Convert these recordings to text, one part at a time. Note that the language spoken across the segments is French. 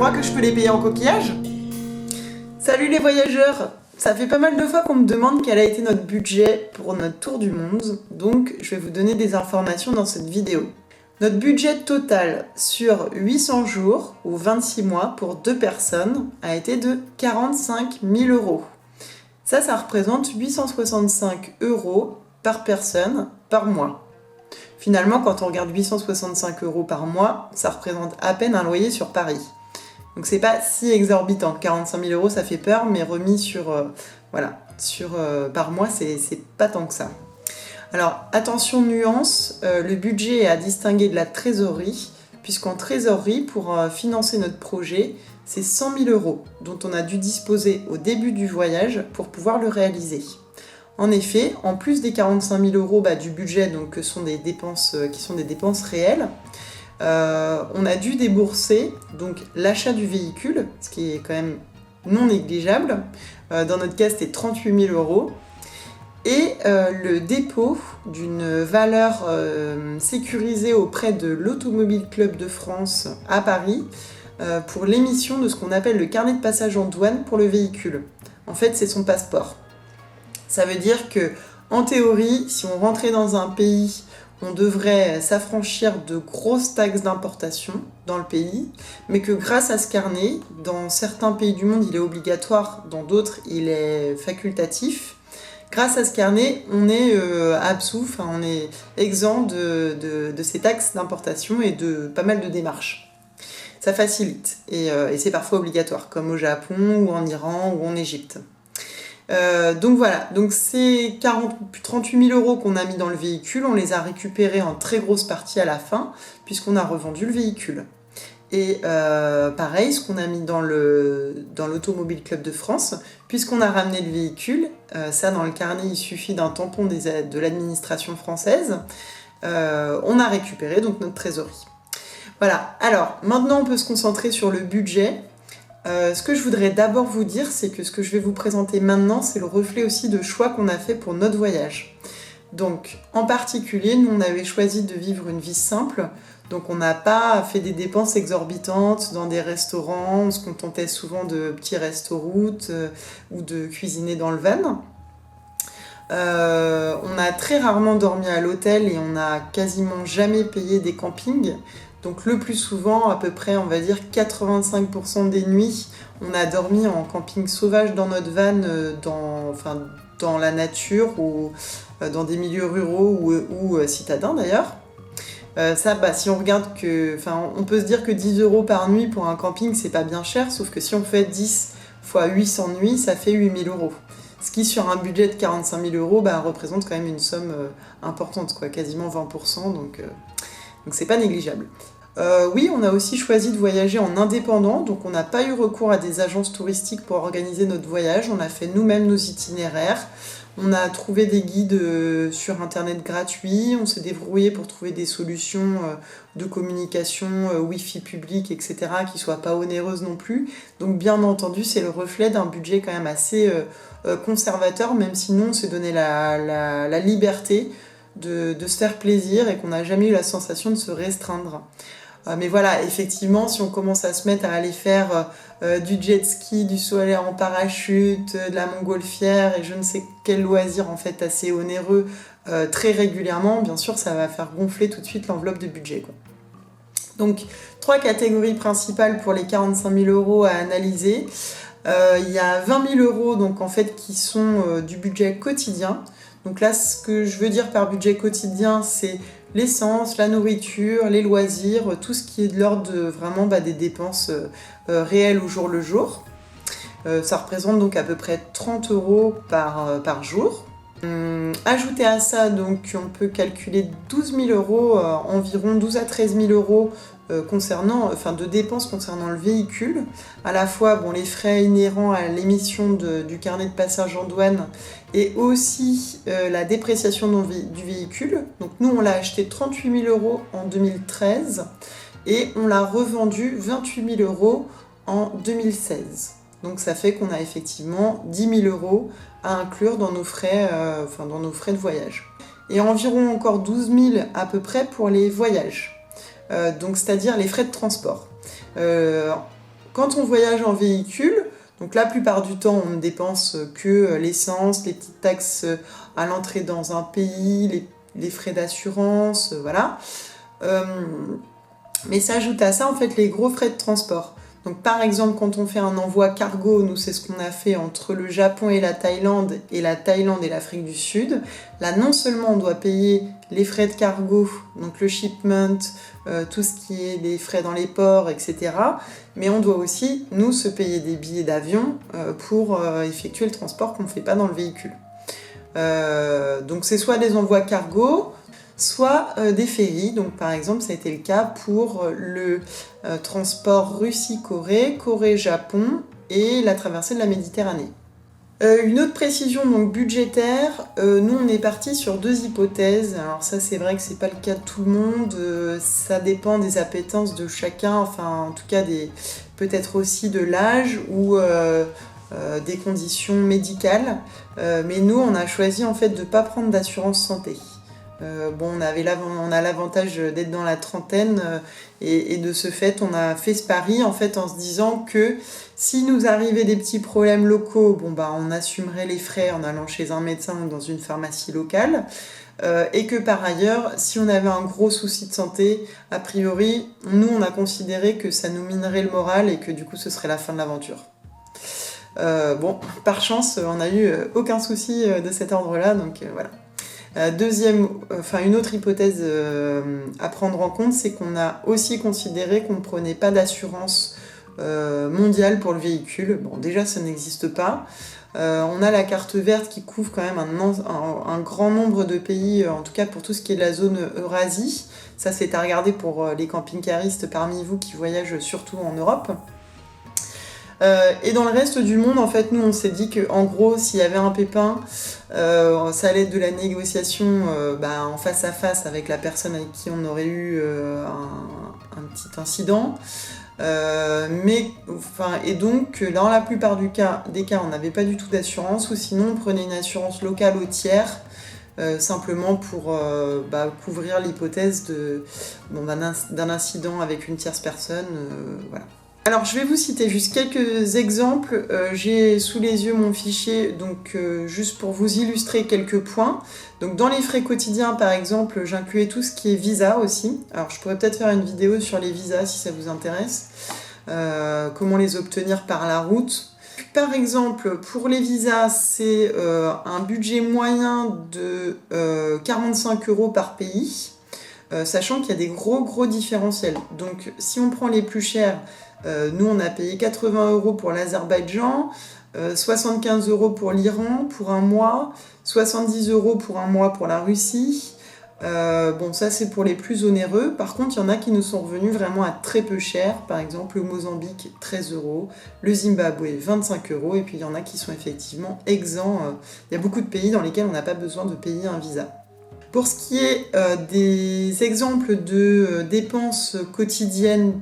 crois que je peux les payer en coquillage? Salut les voyageurs! Ça fait pas mal de fois qu'on me demande quel a été notre budget pour notre tour du monde, donc je vais vous donner des informations dans cette vidéo. Notre budget total sur 800 jours ou 26 mois pour 2 personnes a été de 45 000 €. Ça représente 865 € par personne par mois. Finalement, quand on regarde 865 € par mois, ça représente à peine un loyer sur Paris. Donc c'est pas si exorbitant. 45 000 € ça fait peur, mais remis par mois, c'est pas tant que ça. Alors attention nuance, le budget est à distinguer de la trésorerie, puisqu'en trésorerie, pour financer notre projet, c'est 100 000 € dont on a dû disposer au début du voyage pour pouvoir le réaliser. En effet, en plus des 45 000 € du budget, donc qui sont des dépenses réelles, on a dû débourser donc l'achat du véhicule, ce qui est quand même non négligeable. Dans notre cas, c'était 38 000 €. Et le dépôt d'une valeur sécurisée auprès de l'Automobile Club de France à Paris pour l'émission de ce qu'on appelle le carnet de passage en douane pour le véhicule. En fait, c'est son passeport. Ça veut dire que, en théorie, si on rentrait dans un pays, on devrait s'affranchir de grosses taxes d'importation dans le pays, mais que grâce à ce carnet, dans certains pays du monde, il est obligatoire, dans d'autres, il est facultatif. Grâce à ce carnet, on est absous, on est exempt de ces taxes d'importation et de pas mal de démarches. Ça facilite, et c'est parfois obligatoire, comme au Japon, ou en Iran, ou en Égypte. Donc voilà, donc ces 38 000 € qu'on a mis dans le véhicule, on les a récupérés en très grosse partie à la fin, puisqu'on a revendu le véhicule. Et pareil, ce qu'on a mis dans l'Automobile Club de France, puisqu'on a ramené le véhicule, ça dans le carnet il suffit d'un tampon de l'administration française, on a récupéré donc notre trésorerie. Voilà, alors maintenant on peut se concentrer sur le budget. Ce que je voudrais d'abord vous dire, c'est que ce que je vais vous présenter maintenant, c'est le reflet aussi de choix qu'on a fait pour notre voyage. Donc, en particulier, nous on avait choisi de vivre une vie simple, donc on n'a pas fait des dépenses exorbitantes dans des restaurants, on se contentait souvent de petits restos-routes ou de cuisiner dans le van. On a très rarement dormi à l'hôtel et on n'a quasiment jamais payé des campings. Donc le plus souvent, à peu près, on va dire 85% des nuits, on a dormi en camping sauvage dans notre van, dans la nature ou dans des milieux ruraux ou citadins d'ailleurs. Si on regarde on peut se dire que 10 € par nuit pour un camping, c'est pas bien cher, sauf que si on fait 10 fois 800 nuits, ça fait 8 000 €. Ce qui, sur un budget de 45 000 €, représente quand même une somme importante, quasiment 20%, donc c'est pas négligeable. Oui, on a aussi choisi de voyager en indépendant, donc on n'a pas eu recours à des agences touristiques pour organiser notre voyage, on a fait nous-mêmes nos itinéraires, on a trouvé des guides sur internet gratuits, on s'est débrouillé pour trouver des solutions de communication, Wi-Fi public, etc., qui ne soient pas onéreuses non plus. Donc bien entendu, c'est le reflet d'un budget quand même assez conservateur, même si nous on s'est donné la liberté de se faire plaisir et qu'on n'a jamais eu la sensation de se restreindre. Mais voilà, effectivement, si on commence à se mettre à aller faire du jet ski, du saut à l'air en parachute, de la montgolfière et je ne sais quel loisir en fait assez onéreux très régulièrement, bien sûr ça va faire gonfler tout de suite l'enveloppe de budget, Donc 3 catégories principales pour les 45 000 € à analyser. Il y a 20 000 € donc en fait qui sont du budget quotidien. Donc là, ce que je veux dire par budget quotidien, c'est l'essence, la nourriture, les loisirs, tout ce qui est de l'ordre de vraiment des dépenses réelles au jour le jour. Ça représente donc à peu près 30 € par jour. Ajouté à ça, donc on peut calculer 12 000 €, environ 12 à 13 000 € de dépenses concernant le véhicule, à la fois les frais inhérents à l'émission du carnet de passage en douane et aussi la dépréciation du véhicule. Donc nous on l'a acheté 38 000 € en 2013 et on l'a revendu 28 000 € en 2016. Donc ça fait qu'on a effectivement 10 000 € à inclure dans nos frais de voyage. Et environ encore 12 000 à peu près pour les voyages. Donc c'est-à-dire les frais de transport. Quand on voyage en véhicule, donc la plupart du temps, on ne dépense que l'essence, les petites taxes à l'entrée dans un pays, les frais d'assurance, voilà. Mais s'ajoute à ça, en fait, les gros frais de transport. Donc par exemple, quand on fait un envoi cargo, nous c'est ce qu'on a fait entre le Japon et la Thaïlande et l'Afrique du Sud. Là, non seulement on doit payer les frais de cargo, donc le shipment, tout ce qui est les frais dans les ports, etc. Mais on doit aussi, nous, se payer des billets d'avion pour effectuer le transport qu'on ne fait pas dans le véhicule. Donc c'est soit des envois cargo, soit des ferries. Donc par exemple, ça a été le cas pour le transport Russie-Corée, Corée-Japon et la traversée de la Méditerranée. Une autre précision donc budgétaire, nous on est parti sur 2 hypothèses. Alors ça c'est vrai que c'est pas le cas de tout le monde, ça dépend des appétences de chacun, enfin en tout cas peut-être aussi de l'âge ou des conditions médicales. Mais nous on a choisi en fait de pas prendre d'assurance santé. On a l'avantage d'être dans la trentaine et de ce fait on a fait ce pari en fait en se disant que si nous arrivait des petits problèmes locaux, on assumerait les frais en allant chez un médecin ou dans une pharmacie locale et que par ailleurs si on avait un gros souci de santé, a priori nous on a considéré que ça nous minerait le moral et que du coup ce serait la fin de l'aventure. Par chance on n'a eu aucun souci de cet ordre-là, donc voilà. Une autre hypothèse à prendre en compte, c'est qu'on a aussi considéré qu'on ne prenait pas d'assurance mondiale pour le véhicule. Bon, déjà, ça n'existe pas. On a la carte verte qui couvre quand même un grand nombre de pays, en tout cas pour tout ce qui est de la zone Eurasie. Ça, c'est à regarder pour les camping-caristes parmi vous qui voyagent surtout en Europe. Et dans le reste du monde, en fait, nous, on s'est dit qu'en gros, s'il y avait un pépin, ça allait être de la négociation en face à face avec la personne avec qui on aurait eu un petit incident. Et donc, dans la plupart des cas, on n'avait pas du tout d'assurance, ou sinon, on prenait une assurance locale au tiers, simplement pour couvrir l'hypothèse d'un incident avec une tierce personne, voilà. Alors je vais vous citer juste quelques exemples, j'ai sous les yeux mon fichier, donc juste pour vous illustrer quelques points. Donc dans les frais quotidiens par exemple, j'incluais tout ce qui est visa aussi. Alors je pourrais peut-être faire une vidéo sur les visas si ça vous intéresse, comment les obtenir par la route. Par exemple, pour les visas, c'est un budget moyen de 45 € par pays, sachant qu'il y a des gros différentiels. Donc si on prend les plus chers, nous on a payé 80 € pour l'Azerbaïdjan, 75 € pour l'Iran pour un mois, 70 € pour un mois pour la Russie. Ça c'est pour les plus onéreux. Par contre, il y en a qui nous sont revenus vraiment à très peu cher. Par exemple, le Mozambique, 13 €, le Zimbabwe, 25 €, et puis il y en a qui sont effectivement exempts. Il y a beaucoup de pays dans lesquels on n'a pas besoin de payer un visa. Pour ce qui est des exemples de dépenses quotidiennes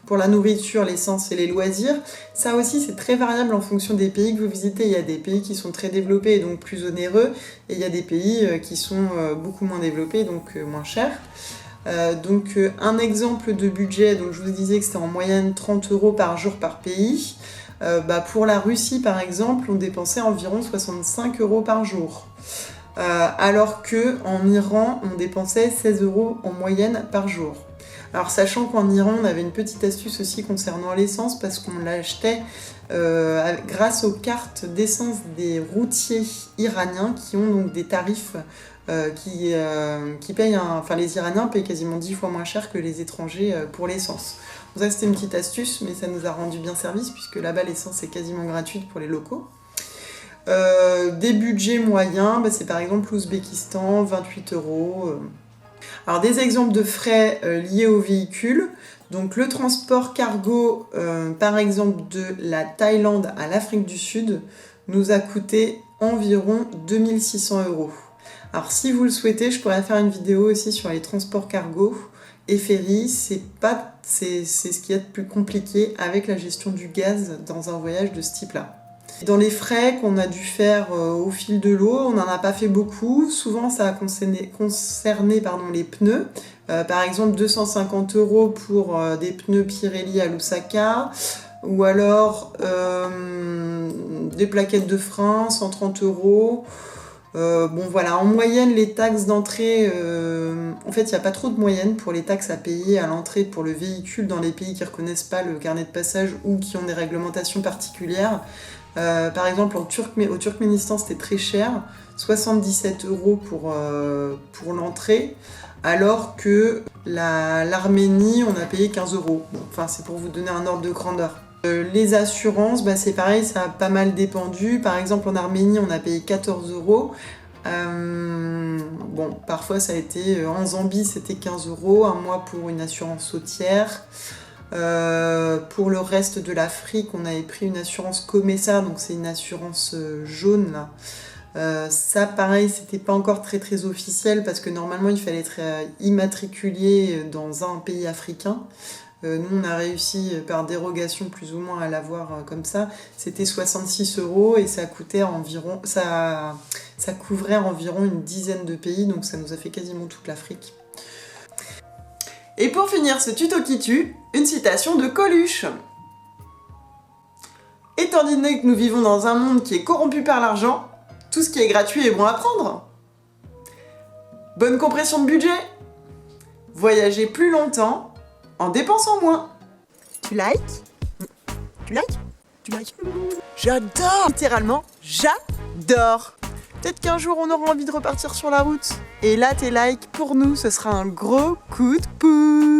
pour la nourriture, l'essence et les loisirs, ça aussi c'est très variable en fonction des pays que vous visitez. Il y a des pays qui sont très développés et donc plus onéreux, et il y a des pays qui sont beaucoup moins développés, donc moins chers. Un exemple de budget, donc je vous disais que c'était en moyenne 30 € par jour par pays. Pour la Russie par exemple, on dépensait environ 65 € par jour. Alors qu'en Iran, on dépensait 16 € en moyenne par jour. Alors sachant qu'en Iran, on avait une petite astuce aussi concernant l'essence, parce qu'on l'achetait grâce aux cartes d'essence des routiers iraniens qui ont donc des tarifs qui payent, les Iraniens payent quasiment 10 fois moins cher que les étrangers pour l'essence. Donc ça c'était une petite astuce, mais ça nous a rendu bien service, puisque là-bas l'essence est quasiment gratuite pour les locaux. Des budgets moyens, c'est par exemple l'Ouzbékistan, 28 €. Alors des exemples de frais liés au véhicule. Donc le transport cargo, par exemple de la Thaïlande à l'Afrique du Sud, nous a coûté environ 2600 €. Alors si vous le souhaitez, je pourrais faire une vidéo aussi sur les transports cargo et ferry. C'est ce qu'il y a de plus compliqué avec la gestion du gaz dans un voyage de ce type-là. Dans les frais qu'on a dû faire au fil de l'eau, on n'en a pas fait beaucoup. Souvent, ça a concerné les pneus. Par exemple, 250 € pour des pneus Pirelli à Lusaka, Ou alors des plaquettes de frein, 130 €. Bon voilà, en moyenne, les taxes d'entrée, en fait, il n'y a pas trop de moyenne pour les taxes à payer à l'entrée pour le véhicule dans les pays qui ne reconnaissent pas le carnet de passage ou qui ont des réglementations particulières. Par exemple, au Turkménistan, c'était très cher, 77 € pour l'entrée, alors que l'Arménie, on a payé 15 €. Bon, enfin, c'est pour vous donner un ordre de grandeur. Les assurances, c'est pareil, ça a pas mal dépendu. Par exemple, en Arménie, on a payé 14 €. Bon, parfois ça a été... En Zambie, c'était 15 €, un mois pour une assurance sautière. Pour le reste de l'Afrique, on avait pris une assurance Comesa, donc c'est une assurance jaune, là. Ça, pareil, c'était pas encore très très officiel parce que normalement, il fallait être immatriculé dans un pays africain. Nous, on a réussi par dérogation plus ou moins à l'avoir comme ça. C'était 66 € et ça coûtait environ... Ça couvrait environ une dizaine de pays, donc ça nous a fait quasiment toute l'Afrique. Et pour finir ce tuto qui tue, une citation de Coluche. Étant donné que nous vivons dans un monde qui est corrompu par l'argent, tout ce qui est gratuit est bon à prendre. Bonne compression de budget. Voyager plus longtemps en dépensant moins. Tu likes? Tu likes? Tu likes? J'adore! Littéralement, j'adore! Peut-être qu'un jour on aura envie de repartir sur la route. Et là, tes likes, pour nous, ce sera un gros coup de pouce.